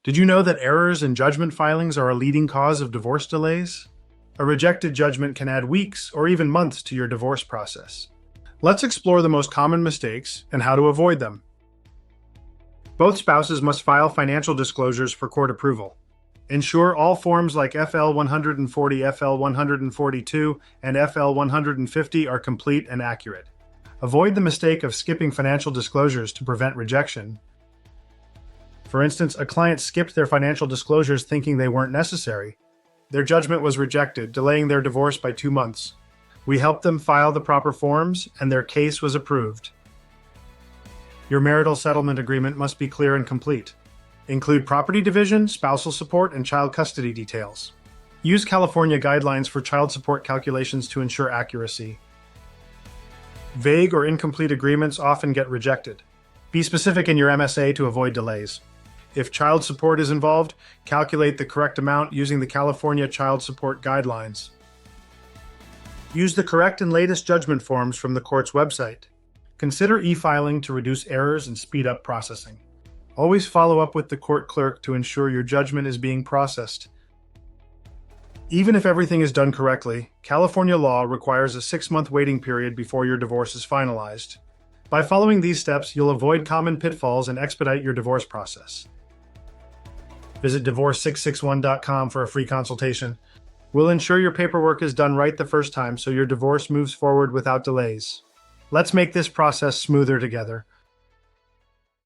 Did you know that errors in judgment filings are a leading cause of divorce delays? A rejected judgment can add weeks or even months to your divorce process. Let's explore the most common mistakes and how to avoid them. Both spouses must file financial disclosures for court approval. Ensure all forms like FL 140, FL 142, and FL 150 are complete and accurate. Avoid the mistake of skipping financial disclosures to prevent rejection. For instance, a client skipped their financial disclosures thinking they weren't necessary. Their judgment was rejected, delaying their divorce by 2 months. We helped them file the proper forms, and their case was approved. Your marital settlement agreement must be clear and complete. Include property division, spousal support, and child custody details. Use California guidelines for child support calculations to ensure accuracy. Vague or incomplete agreements often get rejected. Be specific in your MSA to avoid delays. If child support is involved, calculate the correct amount using the California Child Support Guidelines. Use the correct and latest judgment forms from the court's website. Consider e-filing to reduce errors and speed up processing. Always follow up with the court clerk to ensure your judgment is being processed. Even if everything is done correctly, California law requires a 6-month waiting period before your divorce is finalized. By following these steps, you'll avoid common pitfalls and expedite your divorce process. Visit divorce661.com for a free consultation. We'll ensure your paperwork is done right the first time so your divorce moves forward without delays. Let's make this process smoother together.